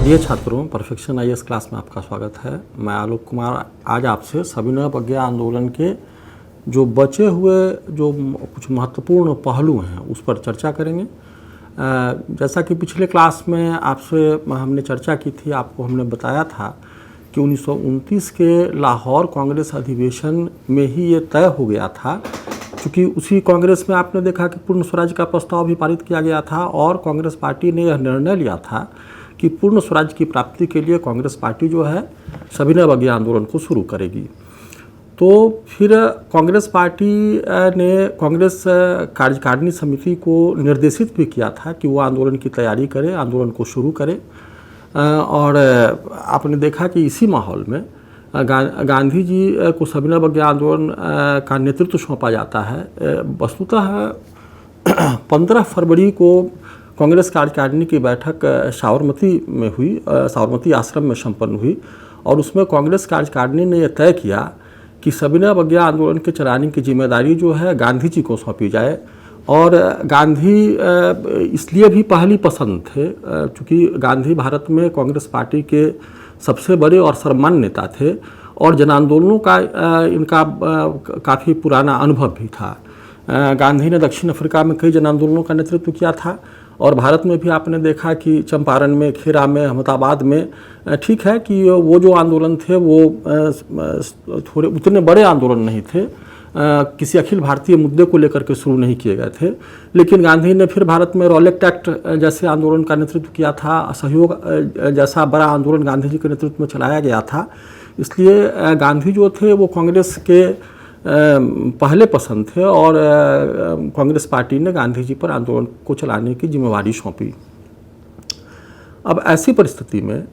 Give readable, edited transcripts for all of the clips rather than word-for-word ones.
प्रिय छात्रों, perfection IAS class में आपका स्वागत है। मैं आलोक कुमार आज आपसे सविनय अवज्ञा आंदोलन के जो बचे हुए जो कुछ महत्वपूर्ण पहलू हैं उस पर चर्चा करेंगे। जैसा कि पिछले क्लास में आपसे हमने चर्चा की थी, आपको हमने बताया था कि 1929 के लाहौर कांग्रेस अधिवेशन में ही ये तय हो गया था, क्योंकि उसी कांग्रेस में आपने देखा कि पूर्ण स्वराज का प्रस्ताव भी पारित किया गया था और कांग्रेस पार्टी ने यह निर्णय लिया था कि पूर्ण स्वराज की प्राप्ति के लिए कांग्रेस पार्टी जो है सविनय अवज्ञा आंदोलन को शुरू करेगी। तो फिर कांग्रेस पार्टी ने कांग्रेस कार्यकारिणी समिति को निर्देशित भी किया था कि वो आंदोलन की तैयारी करे, आंदोलन को शुरू करे। और आपने देखा कि इसी माहौल में गांधी जी को सविनय अवज्ञा आंदोलन का नेतृत्व सौंपा जाता है। वस्तुतः 15 फरवरी को कांग्रेस कार्यकारिणी की बैठक साबरमती में हुई, साबरमती आश्रम में संपन्न हुई और उसमें कांग्रेस कार्यकारिणी ने यह तय किया कि सविनय अवज्ञा आंदोलन के चलाने की जिम्मेदारी जो है गांधी जी को सौंपी जाए। और गांधी इसलिए भी पहली पसंद थे क्योंकि गांधी भारत में कांग्रेस पार्टी के सबसे बड़े और सर्वमान्य नेता थे और जन आंदोलनों का इनका काफ़ी पुराना अनुभव भी था। गांधी ने दक्षिण अफ्रीका में कई जन आंदोलनों का नेतृत्व किया था और भारत में भी आपने देखा कि चंपारण में, खेरा में, अहमदाबाद में, ठीक है कि वो जो आंदोलन थे वो थोड़े उतने बड़े आंदोलन नहीं थे, किसी अखिल भारतीय मुद्दे को लेकर के शुरू नहीं किए गए थे। लेकिन गांधी ने फिर भारत में रॉलेक्ट एक्ट जैसे आंदोलन का नेतृत्व किया था, असहयोग जैसा बड़ा आंदोलन गांधी जी के नेतृत्व में चलाया गया था। इसलिए गांधी जो थे वो कांग्रेस के पहले पसंद थे और कांग्रेस पार्टी ने गांधी जी पर आंदोलन को चलाने की जिम्मेवारी सौंपी। अब ऐसी परिस्थिति में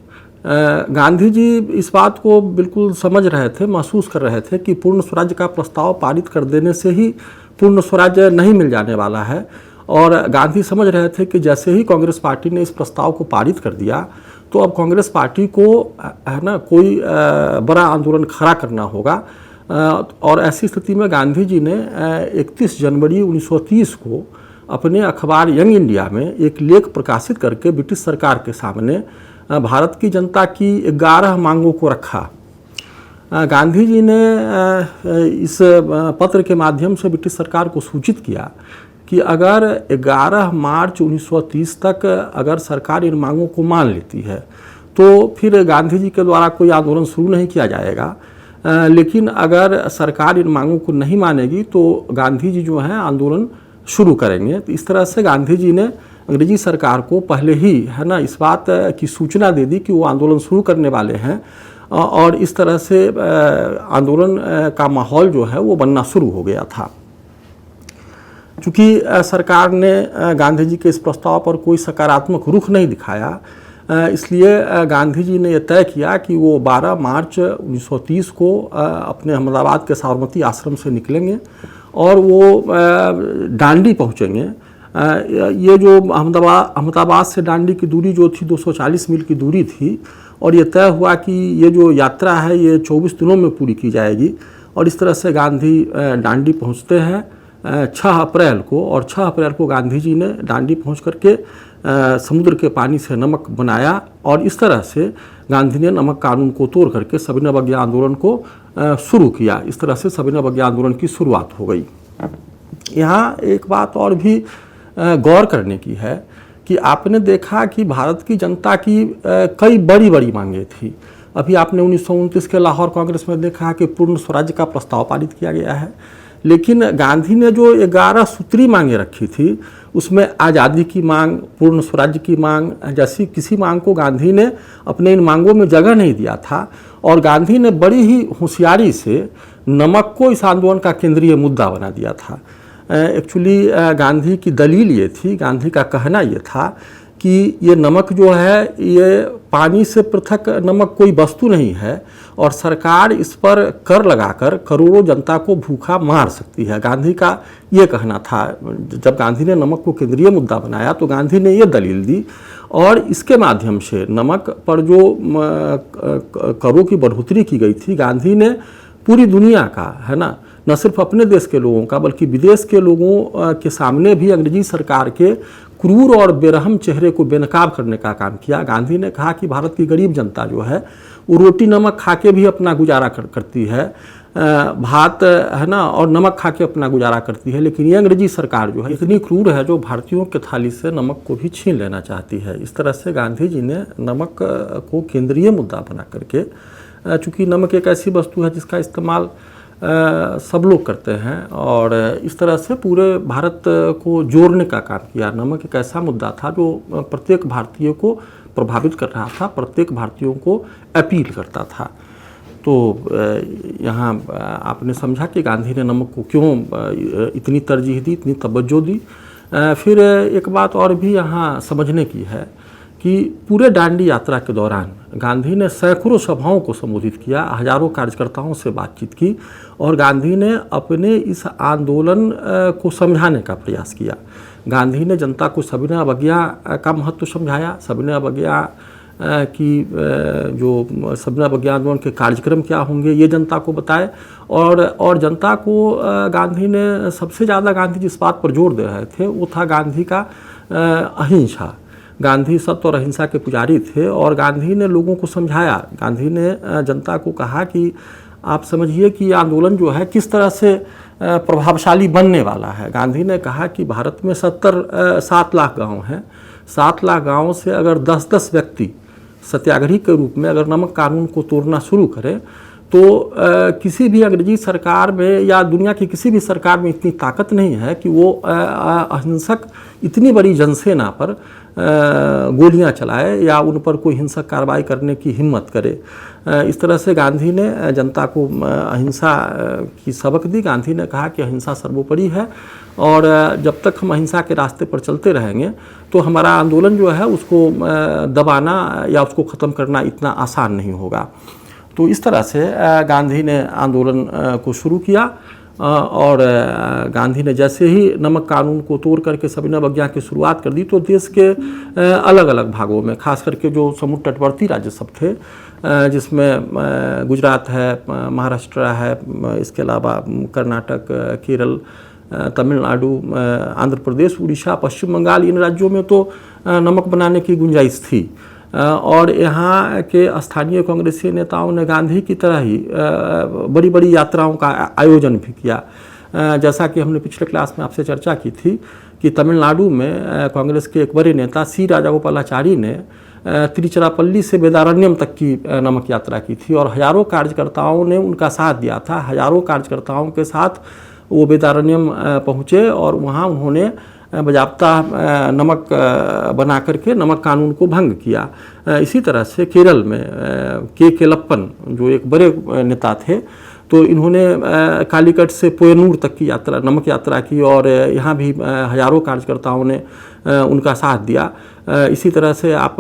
गांधी जी इस बात को बिल्कुल समझ रहे थे, महसूस कर रहे थे कि पूर्ण स्वराज का प्रस्ताव पारित कर देने से ही पूर्ण स्वराज नहीं मिल जाने वाला है। और गांधी समझ रहे थे कि जैसे ही कांग्रेस पार्टी ने इस प्रस्ताव को पारित कर दिया तो अब कांग्रेस पार्टी को है ना कोई बड़ा आंदोलन खड़ा करना होगा। और ऐसी स्थिति में गांधी जी ने 31 जनवरी 1930 को अपने अखबार यंग इंडिया में एक लेख प्रकाशित करके ब्रिटिश सरकार के सामने भारत की जनता की 11 मांगों को रखा। गांधी जी ने इस पत्र के माध्यम से ब्रिटिश सरकार को सूचित किया कि अगर 11 मार्च 1930 तक अगर सरकार इन मांगों को मान लेती है तो फिर गांधी जी के द्वारा कोई आंदोलन शुरू नहीं किया जाएगा। लेकिन अगर सरकार इन मांगों को नहीं मानेगी तो गांधी जी जो है आंदोलन शुरू करेंगे। तो इस तरह से गांधी जी ने अंग्रेजी सरकार को पहले ही है ना इस बात की सूचना दे दी कि वो आंदोलन शुरू करने वाले हैं और इस तरह से आंदोलन का माहौल जो है वो बनना शुरू हो गया था। चूँकि सरकार ने गांधी जी के इस प्रस्ताव पर कोई सकारात्मक रुख नहीं दिखाया, इसलिए गांधी जी ने यह तय किया कि वो 12 मार्च 1930 को अपने अहमदाबाद के साबरमती आश्रम से निकलेंगे और वो डांडी पहुंचेंगे। ये जो अहमदाबाद से डांडी की दूरी जो थी 240 मील की दूरी थी और ये तय हुआ कि ये जो यात्रा है ये 24 दिनों में पूरी की जाएगी। और इस तरह से गांधी डांडी पहुंचते हैं 6 अप्रैल को और 6 अप्रैल को गांधी जी ने डांडी पहुंच करके समुद्र के पानी से नमक बनाया और इस तरह से गांधी ने नमक कानून को तोड़ करके सविनय अवज्ञा आंदोलन को शुरू किया। इस तरह से सविनय अवज्ञा आंदोलन की शुरुआत हो गई। यहाँ एक बात और भी गौर करने की है कि आपने देखा कि भारत की जनता की कई बड़ी बड़ी मांगें थी। अभी आपने 1929 के लाहौर कांग्रेस में देखा कि पूर्ण स्वराज का प्रस्ताव पारित किया गया है, लेकिन गांधी ने जो 11 सूत्री मांगें रखी थी उसमें आज़ादी की मांग, पूर्ण स्वराज की मांग जैसी किसी मांग को गांधी ने अपने इन मांगों में जगह नहीं दिया था। और गांधी ने बड़ी ही होशियारी से नमक को इस आंदोलन का केंद्रीय मुद्दा बना दिया था। एक्चुअली गांधी की दलील ये थी, गांधी का कहना ये था कि ये नमक जो है ये पानी से पृथक नमक कोई वस्तु नहीं है और सरकार इस पर कर लगाकर करोड़ों जनता को भूखा मार सकती है। गांधी का ये कहना था। जब गांधी ने नमक को केंद्रीय मुद्दा बनाया तो गांधी ने ये दलील दी और इसके माध्यम से नमक पर जो करों की बढ़ोतरी की गई थी, गांधी ने पूरी दुनिया का है ना न सिर्फ अपने देश के लोगों का बल्कि विदेश के लोगों के सामने भी अंग्रेजी सरकार के क्रूर और बेरहम चेहरे को बेनकाब करने का काम किया। गांधी ने कहा कि भारत की गरीब जनता जो है वो रोटी नमक खा के भी अपना गुजारा करती है, भात है ना और नमक खा के अपना गुजारा करती है, लेकिन ये अंग्रेजी सरकार जो है इतनी क्रूर है जो भारतीयों के थाली से नमक को भी छीन लेना चाहती है। इस तरह से गांधी जी ने नमक को केंद्रीय मुद्दा बना करके, चूँकि नमक एक ऐसी वस्तु है जिसका इस्तेमाल सब लोग करते हैं, और इस तरह से पूरे भारत को जोड़ने का काम किया। नमक एक ऐसा मुद्दा था जो प्रत्येक भारतीय को प्रभावित कर रहा था, प्रत्येक भारतीयों को अपील करता था। तो यहाँ आपने समझा कि गांधी ने नमक को क्यों इतनी तरजीह दी, इतनी तवज्जो दी। फिर एक बात और भी यहाँ समझने की है कि पूरे दांडी यात्रा के दौरान गांधी ने सैकड़ों सभाओं को संबोधित किया, हजारों कार्यकर्ताओं से बातचीत की, और गांधी ने अपने इस आंदोलन को समझाने का प्रयास किया। गांधी ने जनता को सविनय अवज्ञा का महत्व समझाया, सविनय अवज्ञा की जो सविनय अवज्ञा आंदोलन के कार्यक्रम क्या होंगे ये जनता को बताए, और जनता को गांधी ने सबसे ज़्यादा गांधी जिस बात पर जोर दे रहे थे वो था गांधी का अहिंसा। गांधी सत्य और अहिंसा के पुजारी थे, और गांधी ने लोगों को समझाया, गांधी ने जनता को कहा कि आप समझिए कि आंदोलन जो है किस तरह से प्रभावशाली बनने वाला है। गांधी ने कहा कि भारत में 7 लाख गांव हैं, 7 लाख गाँवों से अगर 10-10 व्यक्ति सत्याग्रही के रूप में अगर नमक कानून को तोड़ना शुरू करें तो किसी भी अंग्रेजी सरकार में या दुनिया की किसी भी सरकार में इतनी ताकत नहीं है कि वो अहिंसक इतनी बड़ी जनसेना पर गोलियां चलाए या उन पर कोई हिंसक कार्रवाई करने की हिम्मत करे। इस तरह से गांधी ने जनता को अहिंसा की सबक दी। गांधी ने कहा कि अहिंसा सर्वोपरि है, और जब तक हम अहिंसा के रास्ते पर चलते रहेंगे तो हमारा आंदोलन जो है उसको दबाना या उसको ख़त्म करना इतना आसान नहीं होगा। तो इस तरह से गांधी ने आंदोलन को शुरू किया, और गांधी ने जैसे ही नमक कानून को तोड़ करके सविनय अवज्ञा की शुरुआत कर दी तो देश के अलग अलग भागों में, खास करके जो समुद्र तटवर्ती राज्य सब थे, जिसमें गुजरात है, महाराष्ट्र है, इसके अलावा कर्नाटक, केरल, तमिलनाडु, आंध्र प्रदेश, उड़ीसा, पश्चिम बंगाल, इन राज्यों में तो नमक बनाने की गुंजाइश थी। और यहाँ के स्थानीय कांग्रेसी नेताओं ने गांधी की तरह ही बड़ी बड़ी यात्राओं का आयोजन भी किया। जैसा कि हमने पिछले क्लास में आपसे चर्चा की थी कि तमिलनाडु में कांग्रेस के एक बड़े नेता सी राजागोपालाचारी ने तिरुचिरापल्ली से वेदारण्यम तक की नमक यात्रा की थी, और हजारों कार्यकर्ताओं ने उनका साथ दिया था। हजारों कार्यकर्ताओं के साथ वो वेदारण्यम पहुँचे, और वहाँ उन्होंने बजाबता नमक बना करके नमक कानून को भंग किया। इसी तरह से केरल में के केलप्पन जो एक बड़े नेता थे, तो इन्होंने कालीकट से पोयनूर तक की यात्रा, नमक यात्रा की, और यहाँ भी हजारों कार्यकर्ताओं ने उनका साथ दिया। इसी तरह से आप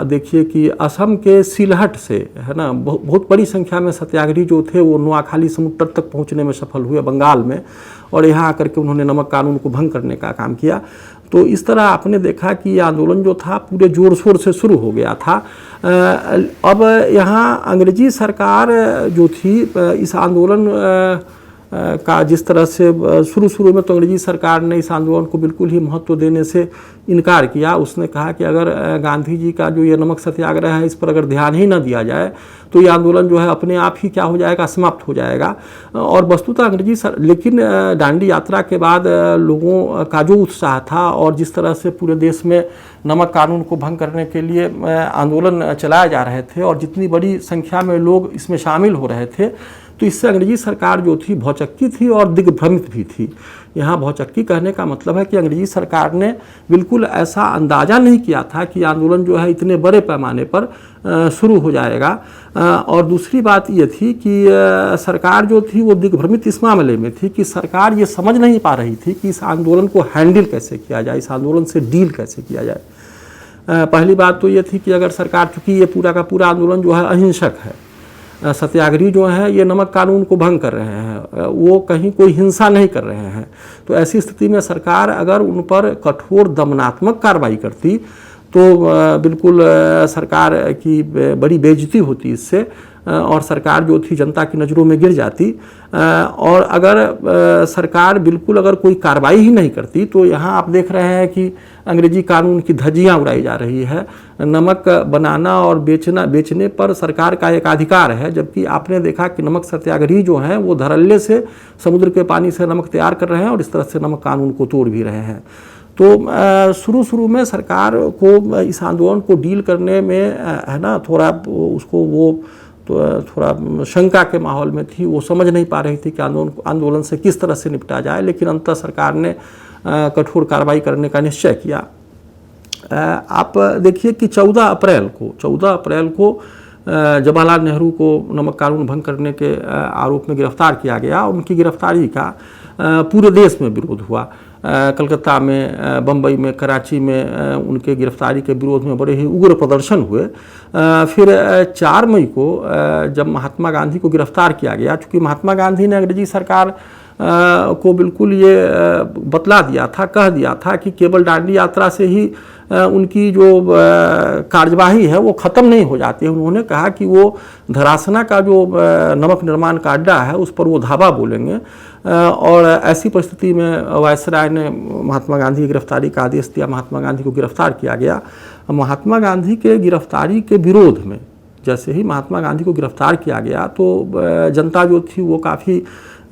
देखिए कि असम के सिलहट से, है ना, बहुत बड़ी संख्या में सत्याग्रही जो थे वो नोआखाली समुद्र तट तक पहुँचने में सफल हुए बंगाल में, और यहाँ आकर के उन्होंने नमक कानून को भंग करने का काम किया। तो इस तरह आपने देखा कि आंदोलन जो था पूरे जोर शोर से शुरू हो गया था। अब यहाँ अंग्रेजी सरकार जो थी इस आंदोलन का जिस तरह से शुरू में तो अंग्रेजी सरकार ने इस आंदोलन को बिल्कुल ही महत्व देने से इनकार किया। उसने कहा कि अगर गांधी जी का जो ये नमक सत्याग्रह है इस पर अगर ध्यान ही न दिया जाए तो ये आंदोलन जो है अपने आप ही क्या हो जाएगा, समाप्त हो जाएगा। और वस्तुतः लेकिन दांडी यात्रा के बाद लोगों का जो उत्साह था और जिस तरह से पूरे देश में नमक कानून को भंग करने के लिए आंदोलन चलाए जा रहे थे और जितनी बड़ी संख्या में लोग इसमें शामिल हो रहे थे, तो इससे अंग्रेजी सरकार जो थी भौचक्की थी और दिग्भ्रमित भी थी। यहाँ भौचक्की कहने का मतलब है कि अंग्रेजी सरकार ने बिल्कुल ऐसा अंदाज़ा नहीं किया था कि आंदोलन जो है इतने बड़े पैमाने पर शुरू हो जाएगा। और दूसरी बात ये थी कि सरकार जो थी वो दिग्भ्रमित इस मामले में थी कि सरकार ये समझ नहीं पा रही थी कि इस आंदोलन को हैंडल कैसे किया जाए, इस आंदोलन से डील कैसे किया जाए। पहली बात तो ये थी कि अगर सरकार, चूँकि ये पूरा का पूरा आंदोलन जो है अहिंसक है, सत्याग्रही जो हैं ये नमक कानून को भंग कर रहे हैं, वो कहीं कोई हिंसा नहीं कर रहे हैं, तो ऐसी स्थिति में सरकार अगर उन पर कठोर दमनात्मक कार्रवाई करती तो बिल्कुल सरकार की बड़ी बेइज्जती होती इससे। और सरकार जो थी जनता की नज़रों में गिर जाती। और अगर सरकार बिल्कुल अगर कोई कार्रवाई ही नहीं करती तो यहाँ आप देख रहे हैं कि अंग्रेजी कानून की धज्जियाँ उड़ाई जा रही है। नमक बनाना और बेचने पर सरकार का एक अधिकार है, जबकि आपने देखा कि नमक सत्याग्रही जो हैं वो धड़ल्ले से समुद्र के पानी से नमक तैयार कर रहे हैं और इस तरह से नमक कानून को तोड़ भी रहे हैं। तो शुरू में सरकार को इस आंदोलन को डील करने में है ना थोड़ा उसको वो तो थोड़ा शंका के माहौल में थी, वो समझ नहीं पा रही थी कि आंदोलन से किस तरह से निपटा जाए। लेकिन अंततः सरकार ने कठोर कार्रवाई करने का निश्चय किया। आप देखिए कि 14 अप्रैल को जवाहरलाल नेहरू को नमक कानून भंग करने के आरोप में गिरफ्तार किया गया। उनकी गिरफ्तारी का पूरे देश में विरोध हुआ। कलकत्ता में, बम्बई में, कराची में उनके गिरफ्तारी के विरोध में बड़े ही उग्र प्रदर्शन हुए। फिर 4 मई को जब महात्मा गांधी को गिरफ्तार किया गया, चूँकि महात्मा गांधी ने अंग्रेजी सरकार को बिल्कुल ये बतला दिया था, कह दिया था कि केवल दांडी यात्रा से ही उनकी जो कार्यवाही है वो ख़त्म नहीं हो जाती है। उन्होंने कहा कि वो धरासना का जो नमक निर्माण का अड्डा है उस पर वो धावा बोलेंगे। और ऐसी परिस्थिति में वायसराय ने महात्मा गांधी की गिरफ्तारी का आदेश दिया। महात्मा गांधी को गिरफ्तार किया गया। महात्मा गांधी के गिरफ्तारी के विरोध में जैसे ही महात्मा गांधी को गिरफ्तार किया गया तो जनता जो थी वो काफ़ी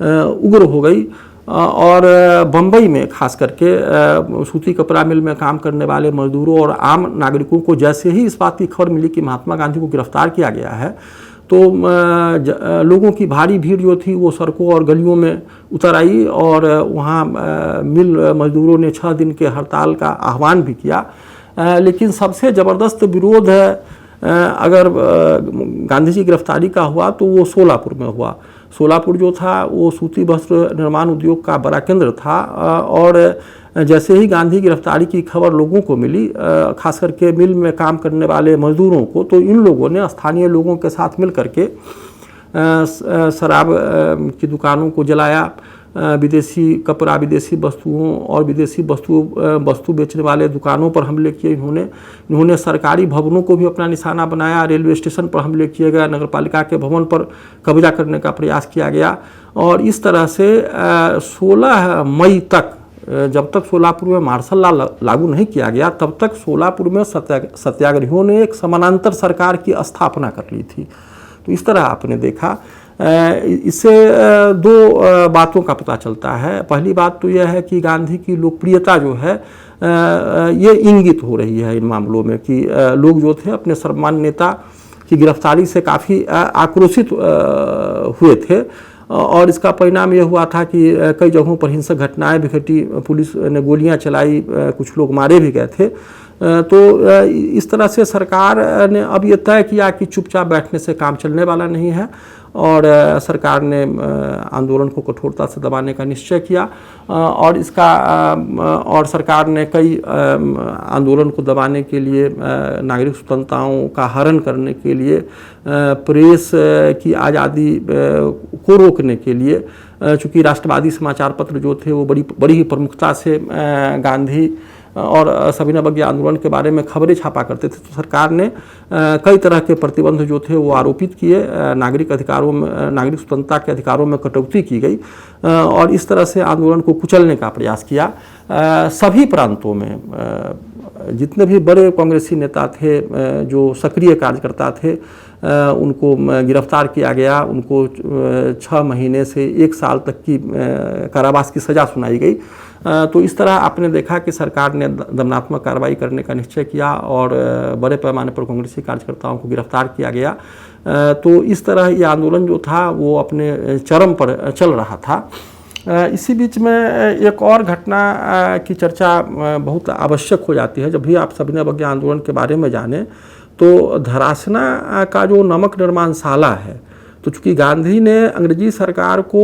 उग्र हो गई। और बम्बई में खास करके सूती कपड़ा मिल में काम करने वाले मजदूरों और आम नागरिकों को जैसे ही इस बात की खबर मिली कि महात्मा गांधी को गिरफ्तार किया गया है तो लोगों की भारी भीड़ जो थी वो सड़कों और गलियों में उतर आई और वहाँ मिल मजदूरों ने 6 दिन के हड़ताल का आह्वान भी किया। लेकिन सबसे ज़बरदस्त विरोध अगर गांधी जी गिरफ्तारी का हुआ तो वो सोलापुर में हुआ। सोलापुर जो था वो सूती वस्त्र निर्माण उद्योग का बड़ा केंद्र था। और जैसे ही गांधी गिरफ्तारी की खबर लोगों को मिली, खास करके मिल में काम करने वाले मजदूरों को, तो इन लोगों ने स्थानीय लोगों के साथ मिल करके शराब की दुकानों को जलाया, विदेशी कपड़ा, विदेशी वस्तुओं और विदेशी वस्तु बेचने वाले दुकानों पर हमले किए। इन्होंने सरकारी भवनों को भी अपना निशाना बनाया। रेलवे स्टेशन पर हमले किए गए, नगरपालिका के भवन पर कब्जा करने का प्रयास किया गया। और इस तरह से 16 मई तक, जब तक सोलापुर में मार्शल लॉ लागू नहीं किया गया तब तक सोलापुर में सत्याग्रहियों ने एक समानांतर सरकार की स्थापना कर ली थी। तो इस तरह आपने देखा। इससे 2 बातों का पता चलता है। पहली बात तो यह है कि गांधी की लोकप्रियता जो है ये इंगित हो रही है इन मामलों में कि लोग जो थे अपने सर्वमान्य नेता की गिरफ्तारी से काफ़ी आक्रोशित हुए थे। और इसका परिणाम यह हुआ था कि कई जगहों पर हिंसक घटनाएं भी घटी, पुलिस ने गोलियां चलाई, कुछ लोग मारे भी गए थे। तो इस तरह से सरकार ने अब ये तय किया कि चुपचाप बैठने से काम चलने वाला नहीं है और सरकार ने आंदोलन को कठोरता से दबाने का निश्चय किया। और सरकार ने कई आंदोलन को दबाने के लिए, नागरिक स्वतंत्रताओं का हरण करने के लिए, प्रेस की आज़ादी को रोकने के लिए, चूँकि राष्ट्रवादी समाचार पत्र जो थे वो बड़ी ही प्रमुखता से गांधी और सविनय अवज्ञा आंदोलन के बारे में खबरें छापा करते थे, तो सरकार ने कई तरह के प्रतिबंध जो थे वो आरोपित किए। नागरिक अधिकारों में, नागरिक स्वतंत्रता के अधिकारों में कटौती की गई और इस तरह से आंदोलन को कुचलने का प्रयास किया। सभी प्रांतों में जितने भी बड़े कांग्रेसी नेता थे, जो सक्रिय कार्यकर्ता थे, उनको गिरफ्तार किया गया। उनको 6 महीने से 1 साल तक की कारावास की सज़ा सुनाई गई। तो इस तरह आपने देखा कि सरकार ने दमनात्मक कार्रवाई करने का निश्चय किया और बड़े पैमाने पर कांग्रेसी कार्यकर्ताओं को गिरफ्तार किया गया। तो इस तरह ये आंदोलन जो था वो अपने चरम पर चल रहा था। इसी बीच में एक और घटना की चर्चा बहुत आवश्यक हो जाती है। जब भी आप सविनय अवज्ञा आंदोलन के बारे में जानें तो धरासना का जो नमक निर्माणशाला है, तो चूँकि गांधी ने अंग्रेजी सरकार को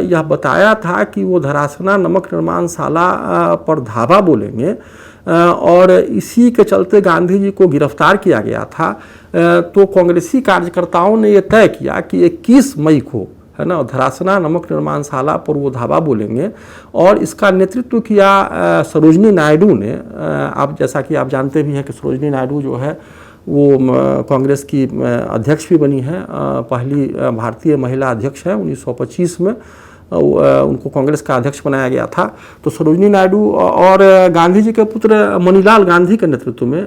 यह बताया था कि वो धरासना नमक निर्माणशाला पर धावा बोलेंगे और इसी के चलते गांधी जी को गिरफ्तार किया गया था, तो कांग्रेसी कार्यकर्ताओं ने ये तय किया कि 21 मई को, है ना, धरासना नमक निर्माणशाला पर वो धावा बोलेंगे। और इसका नेतृत्व किया सरोजनी नायडू ने। आप जैसा कि आप जानते भी हैं कि सरोजनी नायडू जो है वो कांग्रेस की अध्यक्ष भी बनी हैं, पहली भारतीय महिला अध्यक्ष हैं 1925 में उनको कांग्रेस का अध्यक्ष बनाया गया था। तो सरोजिनी नायडू और गांधी जी के पुत्र मणिलाल गांधी के नेतृत्व में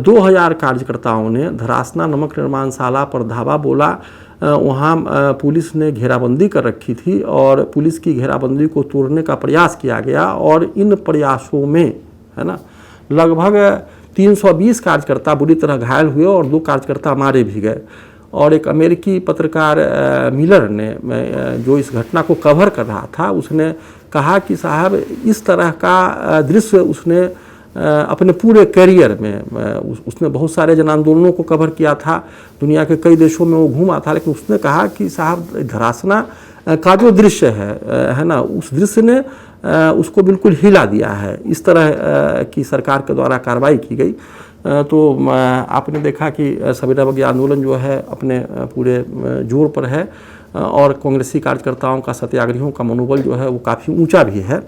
2000 कार्यकर्ताओं ने धरासना नमक निर्माणशाला पर धावा बोला। वहाँ पुलिस ने घेराबंदी कर रखी थी और पुलिस की घेराबंदी को तोड़ने का प्रयास किया गया और इन प्रयासों में, है ना, लगभग 320 कार्यकर्ता बुरी तरह घायल हुए और 2 कार्यकर्ता मारे भी गए। और एक अमेरिकी पत्रकार मिलर ने, जो इस घटना को कवर कर रहा था, उसने कहा कि साहब इस तरह का दृश्य उसने अपने पूरे करियर में, उसने बहुत सारे जन आंदोलनों को कवर किया था, दुनिया के कई देशों में वो घूमा था, लेकिन उसने कहा कि साहब धरासना का जो दृश्य है ना, उस दृश्य ने उसको बिल्कुल हिला दिया है। इस तरह की सरकार के द्वारा कार्रवाई की गई। तो आपने देखा कि सविनय अवज्ञा आंदोलन जो है अपने पूरे जोर पर है और कांग्रेसी कार्यकर्ताओं का, सत्याग्रहियों का मनोबल जो है वो काफ़ी ऊंचा भी है।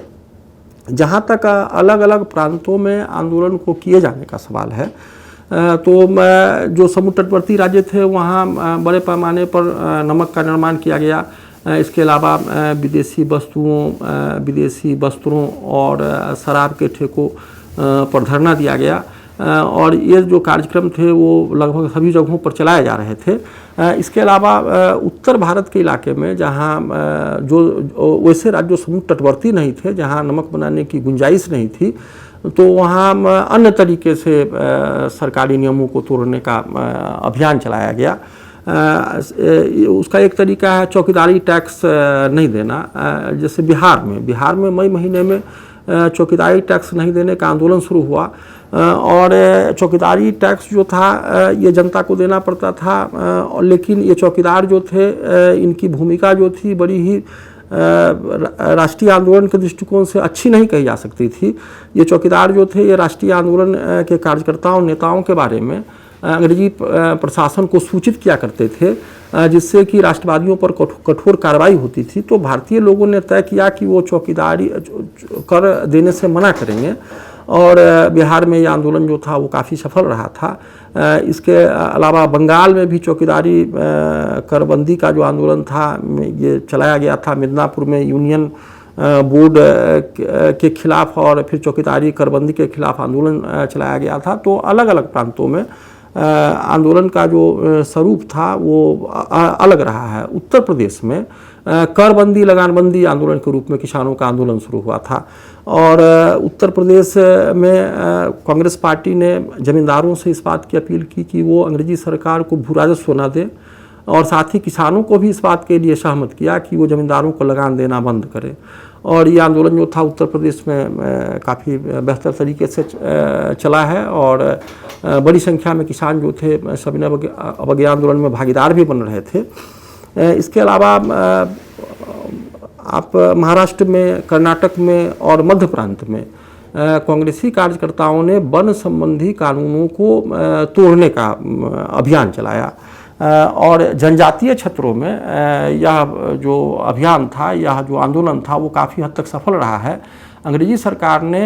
जहाँ तक अलग अलग प्रांतों में आंदोलन को किए जाने का सवाल है, तो जो समुद्र तटवर्ती राज्य थे वहाँ बड़े पैमाने पर नमक का निर्माण किया गया। इसके अलावा विदेशी वस्तुओं, विदेशी वस्त्रों और शराब के ठेकों पर धरना दिया गया और ये जो कार्यक्रम थे वो लगभग सभी जगहों पर चलाए जा रहे थे। इसके अलावा उत्तर भारत के इलाके में जहाँ जो वैसे राज्यों समुद्र तटवर्ती नहीं थे, जहाँ नमक बनाने की गुंजाइश नहीं थी, तो वहाँ अन्य तरीके से सरकारी नियमों को तोड़ने का अभियान चलाया गया। उसका एक तरीका है चौकीदारी टैक्स नहीं देना। जैसे बिहार में मई महीने में चौकीदारी टैक्स नहीं देने का आंदोलन शुरू हुआ और चौकीदारी टैक्स जो था ये जनता को देना पड़ता था, लेकिन ये चौकीदार जो थे इनकी भूमिका जो थी बड़ी ही राष्ट्रीय आंदोलन के दृष्टिकोण से अच्छी नहीं कही जा सकती थी। ये चौकीदार जो थे ये राष्ट्रीय आंदोलन के कार्यकर्ताओं, नेताओं के बारे में अंग्रेजी प्रशासन को सूचित किया करते थे, जिससे कि राष्ट्रवादियों पर कठोर कार्रवाई होती थी। तो भारतीय लोगों ने तय किया कि वो चौकीदारी कर देने से मना करेंगे और बिहार में ये आंदोलन जो था वो काफ़ी सफल रहा था। इसके अलावा बंगाल में भी चौकीदारी करबंदी का जो आंदोलन था ये चलाया गया था। मिदनापुर में यूनियन बोर्ड के खिलाफ और फिर चौकीदारी करबंदी के खिलाफ आंदोलन चलाया गया था। तो अलग अलग प्रांतों में आंदोलन का जो स्वरूप था वो अलग रहा है। उत्तर प्रदेश में करबंदी लगानबंदी आंदोलन के रूप में किसानों का आंदोलन शुरू हुआ था और उत्तर प्रदेश में कांग्रेस पार्टी ने जमींदारों से इस बात की अपील की कि वो अंग्रेजी सरकार को भू राजस्व न दे और साथ ही किसानों को भी इस बात के लिए सहमत किया कि वो जमींदारों को लगान देना बंद करें। और ये आंदोलन जो था उत्तर प्रदेश में काफ़ी बेहतर तरीके से चला है और बड़ी संख्या में किसान जो थे सविनय अवज्ञा आंदोलन में भागीदार भी बन रहे थे। इसके अलावा आप महाराष्ट्र में, कर्नाटक में और मध्य प्रांत में कांग्रेसी कार्यकर्ताओं ने वन संबंधी कानूनों को तोड़ने का अभियान चलाया और जनजातीय क्षेत्रों में यह जो अभियान था, यह जो आंदोलन था वो काफ़ी हद तक सफल रहा है। अंग्रेजी सरकार ने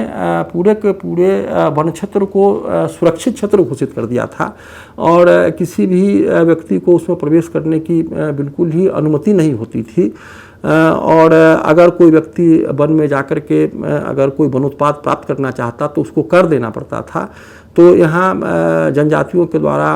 पूरे के पूरे वन क्षेत्र को सुरक्षित क्षेत्र घोषित कर दिया था और किसी भी व्यक्ति को उसमें प्रवेश करने की बिल्कुल ही अनुमति नहीं होती थी और अगर कोई व्यक्ति वन में जाकर के अगर कोई वनोत्पाद प्राप्त करना चाहता तो उसको कर देना पड़ता था। तो यहाँ जनजातियों के द्वारा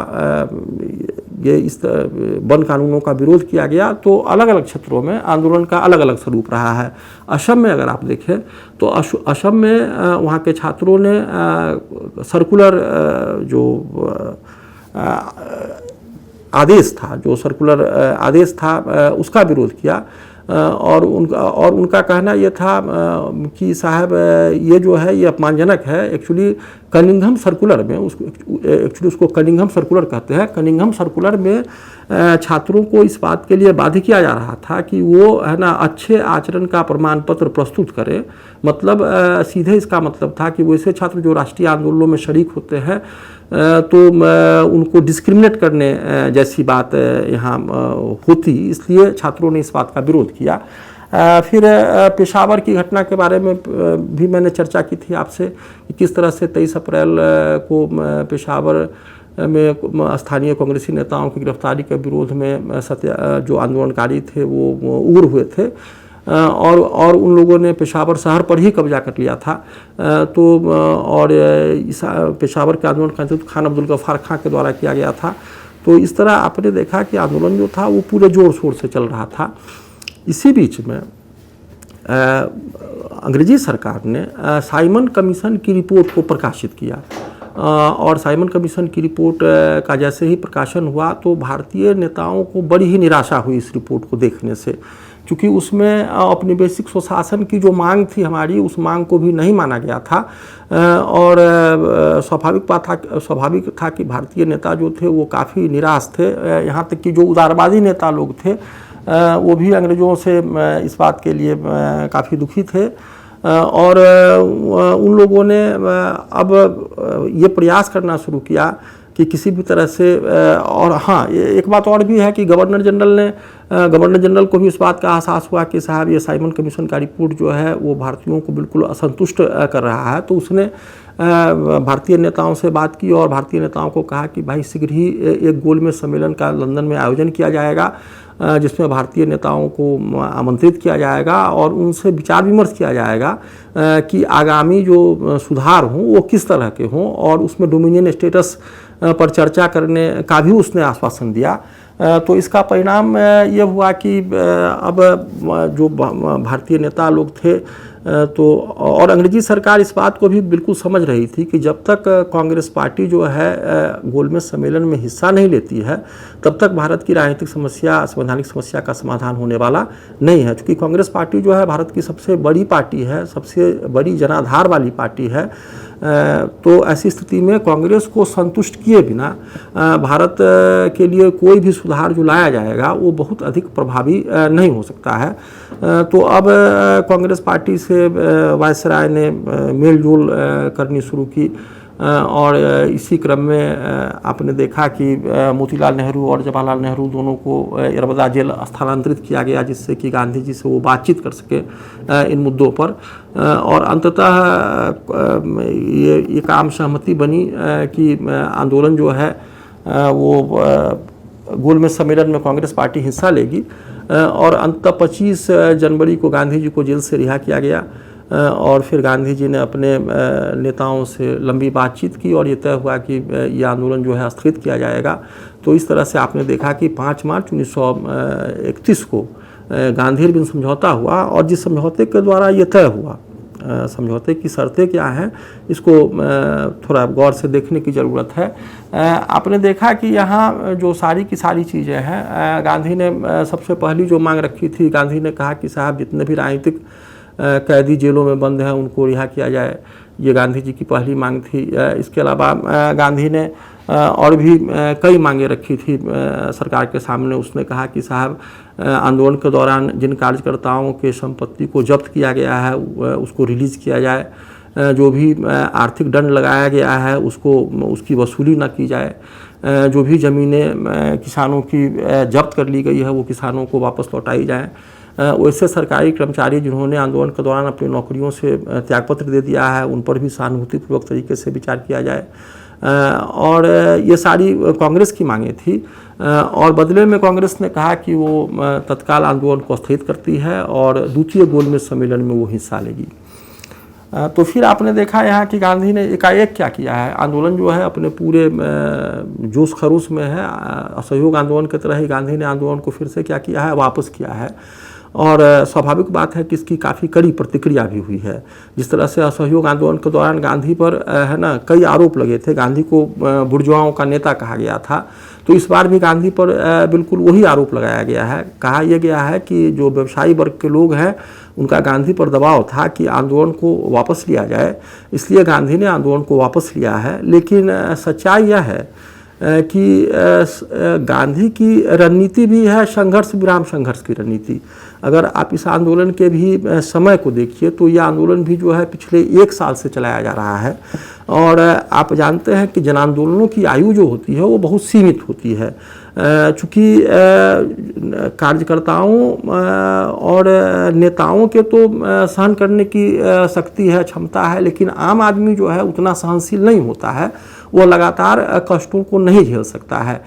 ये इस वन कानूनों का विरोध किया गया। तो अलग अलग क्षेत्रों में आंदोलन का अलग अलग स्वरूप रहा है। असम में अगर आप देखें तो असम में वहाँ के छात्रों ने सर्कुलर जो आदेश था, उसका विरोध किया और उनका कहना ये था कि साहब ये जो है ये अपमानजनक है। एक्चुअली कनिंघम सर्कुलर में उसको कनिंघम सर्कुलर कहते हैं। कनिंघम सर्कुलर में छात्रों को इस बात के लिए बाध्य किया जा रहा था कि वो है ना अच्छे आचरण का प्रमाण पत्र प्रस्तुत करें। मतलब सीधे इसका मतलब था कि वैसे छात्र जो राष्ट्रीय आंदोलनों में शरीक होते हैं तो उनको डिस्क्रिमिनेट करने जैसी बात यहाँ होती, इसलिए छात्रों ने इस बात का विरोध किया। फिर पेशावर की घटना के बारे में भी मैंने चर्चा की थी आपसे कि किस तरह से 23 अप्रैल को पेशावर में स्थानीय कांग्रेसी नेताओं की गिरफ्तारी के विरोध में जो आंदोलनकारी थे वो उग्र हुए थे और उन लोगों ने पेशावर शहर पर ही कब्जा कर लिया था। तो और इस पेशावर के आंदोलन का नेतृत्व खान अब्दुल गफ्फार खां के द्वारा किया गया था। तो इस तरह आपने देखा कि आंदोलन जो था वो पूरे जोर शोर से चल रहा था। इसी बीच में अंग्रेजी सरकार ने साइमन कमीशन की रिपोर्ट को प्रकाशित किया और साइमन कमीशन की रिपोर्ट का जैसे ही प्रकाशन हुआ तो भारतीय नेताओं को बड़ी ही निराशा हुई इस रिपोर्ट को देखने से, क्योंकि उसमें औपनिवेशिक स्वशासन की जो मांग थी हमारी, उस मांग को भी नहीं माना गया था। और स्वाभाविक था कि भारतीय नेता जो थे वो काफ़ी निराश थे। यहाँ तक कि जो उदारवादी नेता लोग थे वो भी अंग्रेज़ों से इस बात के लिए काफ़ी दुखी थे और उन लोगों ने अब ये प्रयास करना शुरू किया कि किसी भी तरह से और हाँ, एक बात और भी है कि गवर्नर जनरल को भी इस बात का एहसास हुआ कि साहब ये साइमन कमीशन का रिपोर्ट जो है वो भारतीयों को बिल्कुल असंतुष्ट कर रहा है। तो उसने भारतीय नेताओं से बात की और भारतीय नेताओं को कहा कि भाई शीघ्र ही एक गोलमेज सम्मेलन का लंदन में आयोजन किया जाएगा, जिसमें भारतीय नेताओं को आमंत्रित किया जाएगा और उनसे विचार विमर्श किया जाएगा कि आगामी जो सुधार हों वो किस तरह के हों, और उसमें डोमिनियन स्टेटस पर चर्चा करने का भी उसने आश्वासन दिया। तो इसका परिणाम ये हुआ कि अब जो भारतीय नेता लोग थे तो और अंग्रेजी सरकार इस बात को भी बिल्कुल समझ रही थी कि जब तक कांग्रेस पार्टी जो है गोलमेज सम्मेलन में हिस्सा नहीं लेती है तब तक भारत की राजनीतिक समस्या, संवैधानिक समस्या का समाधान होने वाला नहीं है। क्योंकि कांग्रेस पार्टी जो है भारत की सबसे बड़ी पार्टी है, सबसे बड़ी जनाधार वाली पार्टी है। तो ऐसी स्थिति में कांग्रेस को संतुष्ट किए बिना भारत के लिए कोई भी सुधार जो लाया जाएगा वो बहुत अधिक प्रभावी नहीं हो सकता है। तो अब कांग्रेस पार्टी से वायसराय ने मेल जोल करनी शुरू की और इसी क्रम में आपने देखा कि मोतीलाल नेहरू और जवाहरलाल नेहरू दोनों को यरबदा जेल स्थानांतरित किया गया, जिससे कि गांधी जी से वो बातचीत कर सके इन मुद्दों पर। और अंततः ये काम सहमति बनी कि आंदोलन जो है वो गोलमेज सम्मेलन में कांग्रेस पार्टी हिस्सा लेगी और अंततः 25 जनवरी को गांधी जी को जेल से रिहा किया गया और फिर गांधी जी ने अपने नेताओं से लंबी बातचीत की और ये तय हुआ कि ये आंदोलन जो है स्थगित किया जाएगा। तो इस तरह से आपने देखा कि 5 मार्च 1931 को गांधी-इरविन समझौता हुआ और जिस समझौते के द्वारा ये तय हुआ, समझौते की शर्तें क्या हैं इसको थोड़ा गौर से देखने की ज़रूरत है। आपने देखा कि यहाँ जो सारी की सारी चीज़ें हैं, गांधी ने सबसे पहली जो मांग रखी थी, गांधी ने कहा कि साहब जितने भी राजनीतिक कैदी जेलों में बंद हैं उनको रिहा किया जाए। ये गांधी जी की पहली मांग थी। इसके अलावा गांधी ने और भी कई मांगें रखी थी सरकार के सामने। उसने कहा कि साहब आंदोलन के दौरान जिन कार्यकर्ताओं के संपत्ति को जब्त किया गया है उसको रिलीज़ किया जाए, जो भी आर्थिक दंड लगाया गया है उसकी वसूली न की जाए, जो भी ज़मीनें किसानों की जब्त कर ली गई है वो किसानों को वापस लौटाई जाएँ। वैसे सरकारी कर्मचारी जिन्होंने आंदोलन के दौरान अपनी नौकरियों से त्यागपत्र दे दिया है उन पर भी सहानुभूतिपूर्वक तरीके से विचार किया जाए। और ये सारी कांग्रेस की मांगें थी और बदले में कांग्रेस ने कहा कि वो तत्काल आंदोलन को स्थगित करती है और द्वितीय गोलमेज सम्मेलन में वो हिस्सा लेगी। तो फिर आपने देखा यहाँ कि गांधी ने एकाएक क्या किया है, आंदोलन जो है अपने पूरे जोश खरोश में है, असहयोग आंदोलन की तरह ही गांधी ने आंदोलन को फिर से क्या किया है, वापस किया है। और स्वाभाविक बात है कि इसकी काफ़ी कड़ी प्रतिक्रिया भी हुई है। जिस तरह से असहयोग आंदोलन के दौरान गांधी पर है ना कई आरोप लगे थे, गांधी को बुर्जुआओं का नेता कहा गया था, तो इस बार भी गांधी पर बिल्कुल वही आरोप लगाया गया है। कहा यह गया है कि जो व्यवसायी वर्ग के लोग हैं उनका गांधी पर दबाव था कि आंदोलन को वापस लिया जाए, इसलिए गांधी ने आंदोलन को वापस लिया है। लेकिन सच्चाई यह है कि गांधी की रणनीति भी है संघर्ष विराम संघर्ष की रणनीति। अगर आप इस आंदोलन के भी समय को देखिए तो ये आंदोलन भी जो है पिछले 1 साल से चलाया जा रहा है। और आप जानते हैं कि जन आंदोलनों की आयु जो होती है वो बहुत सीमित होती है। चूँकि कार्यकर्ताओं और नेताओं के तो सहन करने की शक्ति है, क्षमता है, लेकिन आम आदमी जो है उतना सहनशील नहीं होता है, वो लगातार कष्टों को नहीं झेल सकता है।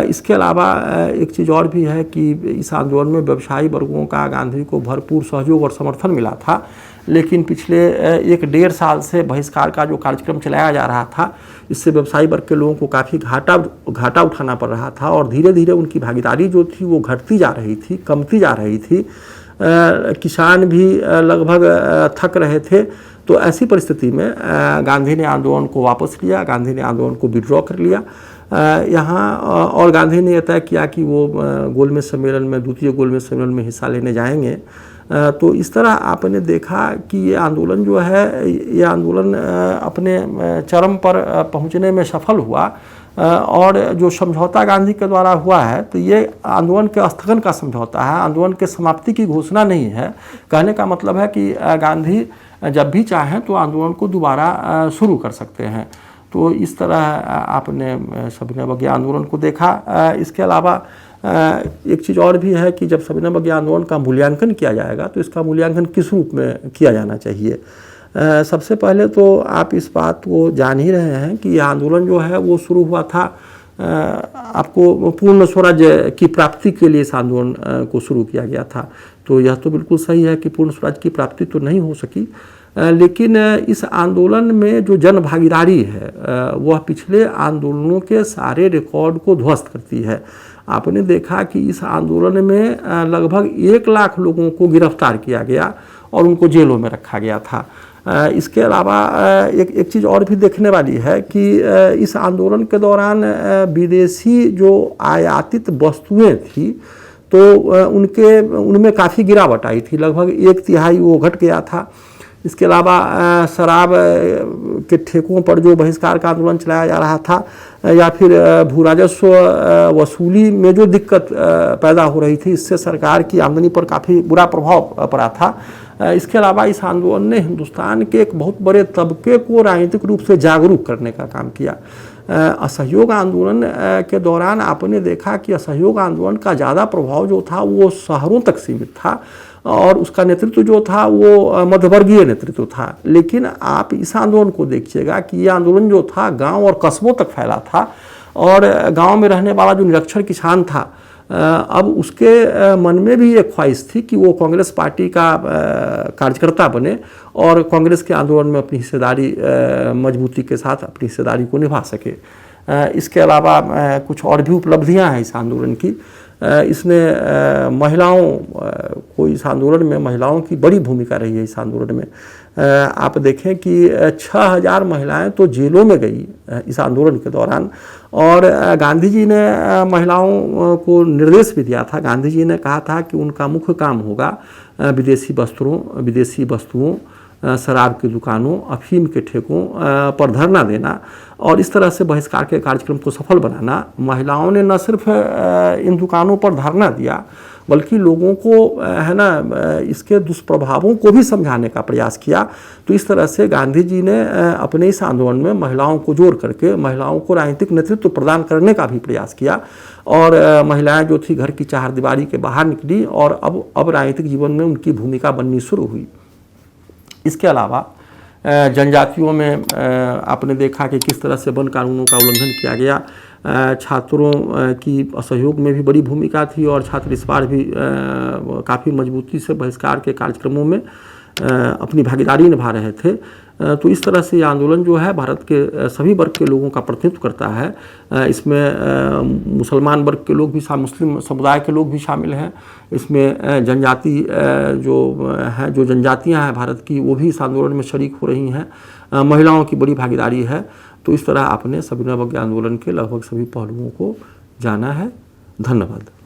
इसके अलावा एक चीज़ और भी है कि इस आंदोलन में व्यवसायी वर्गों का गांधी को भरपूर सहयोग और समर्थन मिला था, लेकिन पिछले 1-1.5 साल से बहिष्कार का जो कार्यक्रम चलाया जा रहा था, इससे व्यवसायी वर्ग के लोगों को काफ़ी घाटा उठाना पड़ रहा था और धीरे धीरे उनकी भागीदारी जो थी वो घटती जा रही थी, कमती जा रही थी। किसान भी लगभग थक रहे थे। तो ऐसी परिस्थिति में गांधी ने आंदोलन को वापस लिया, गांधी ने आंदोलन को विड्रॉ कर लिया यहाँ, और गांधी ने यह तय किया कि वो गोलमेज सम्मेलन में, द्वितीय गोलमेज सम्मेलन में हिस्सा लेने जाएंगे। तो इस तरह आपने देखा कि ये आंदोलन जो है, ये आंदोलन अपने चरम पर पहुंचने में सफल हुआ। और जो समझौता गांधी के द्वारा हुआ है तो ये आंदोलन के स्थगन का समझौता है, आंदोलन के समाप्ति की घोषणा नहीं है। कहने का मतलब है कि गांधी जब भी चाहें तो आंदोलन को दोबारा शुरू कर सकते हैं। तो इस तरह आपने सविनय अवज्ञा आंदोलन को देखा। इसके अलावा एक चीज़ और भी है कि जब सविनय अवज्ञा आंदोलन का मूल्यांकन किया जाएगा तो इसका मूल्यांकन किस रूप में किया जाना चाहिए। सबसे पहले तो आप इस बात को जान ही रहे हैं कि यह आंदोलन जो है वो शुरू हुआ था आपको पूर्ण स्वराज्य की प्राप्ति के लिए इस आंदोलन को शुरू किया गया था। तो यह तो बिल्कुल सही है कि पूर्ण स्वराज्य की प्राप्ति तो नहीं हो सकी, लेकिन इस आंदोलन में जो जन भागीदारी है वह पिछले आंदोलनों के सारे रिकॉर्ड को ध्वस्त करती है। आपने देखा कि इस आंदोलन में लगभग 1 लाख लोगों को गिरफ्तार किया गया और उनको जेलों में रखा गया था। इसके अलावा एक चीज़ और भी देखने वाली है कि इस आंदोलन के दौरान विदेशी जो आयातित वस्तुएं थी तो उनमें काफ़ी गिरावट आई थी, लगभग 1/3 वो घट गया था। इसके अलावा शराब के ठेकों पर जो बहिष्कार का आंदोलन चलाया जा रहा था या फिर भू राजस्व वसूली में जो दिक्कत पैदा हो रही थी, इससे सरकार की आमदनी पर काफ़ी बुरा प्रभाव पड़ा था। इसके अलावा इस आंदोलन ने हिंदुस्तान के एक बहुत बड़े तबके को राजनीतिक रूप से जागरूक करने का काम किया। असहयोग आंदोलन के दौरान आपने देखा कि असहयोग आंदोलन का ज़्यादा प्रभाव जो था वो शहरों तक सीमित था और उसका नेतृत्व जो था वो मध्यवर्गीय नेतृत्व था। लेकिन आप इस आंदोलन को देखिएगा कि ये आंदोलन जो था गांव और कस्बों तक फैला था और गांव में रहने वाला जो निरक्षर किसान था अब उसके मन में भी एक ख्वाहिश थी कि वो कांग्रेस पार्टी का कार्यकर्ता बने और कांग्रेस के आंदोलन में अपनी हिस्सेदारी मजबूती के साथ अपनी हिस्सेदारी को निभा सके। इसके अलावा कुछ और भी उपलब्धियां हैं इस आंदोलन की। इसने महिलाओं को, इस आंदोलन में महिलाओं की बड़ी भूमिका रही है। इस आंदोलन में आप देखें कि 6000 महिलाएं तो जेलों में गई इस आंदोलन के दौरान और गांधी जी ने महिलाओं को निर्देश भी दिया था। गांधी जी ने कहा था कि उनका मुख्य काम होगा विदेशी वस्तुओं, शराब की दुकानों, अफीम के ठेकों पर धरना देना और इस तरह से बहिष्कार के कार्यक्रम को सफल बनाना। महिलाओं ने न सिर्फ इन दुकानों पर धरना दिया बल्कि लोगों को है ना इसके दुष्प्रभावों को भी समझाने का प्रयास किया। तो इस तरह से गांधी जी ने अपने इस आंदोलन में महिलाओं को जोड़ करके महिलाओं को राजनीतिक नेतृत्व प्रदान करने का भी प्रयास किया और महिलाएं जो थी घर की चारदीवारी के बाहर निकली और अब राजनीतिक जीवन में उनकी भूमिका बननी शुरू हुई। इसके अलावा जनजातियों में आपने देखा कि किस तरह से वन कानूनों का उल्लंघन किया गया। छात्रों की असहयोग में भी बड़ी भूमिका थी और छात्र इस बार भी काफ़ी मजबूती से बहिष्कार के कार्यक्रमों में अपनी भागीदारी निभा रहे थे। तो इस तरह से ये आंदोलन जो है भारत के सभी वर्ग के लोगों का प्रतिनिधित्व करता है। इसमें मुसलमान वर्ग के लोग भी, मुस्लिम समुदाय के लोग भी शामिल हैं। इसमें जनजाति जो जनजातियां हैं भारत की, वो भी इस आंदोलन में शरीक हो रही हैं। महिलाओं की बड़ी भागीदारी है। तो इस तरह आपने सविनय अवज्ञा आंदोलन के लगभग सभी पहलुओं को जाना है। धन्यवाद।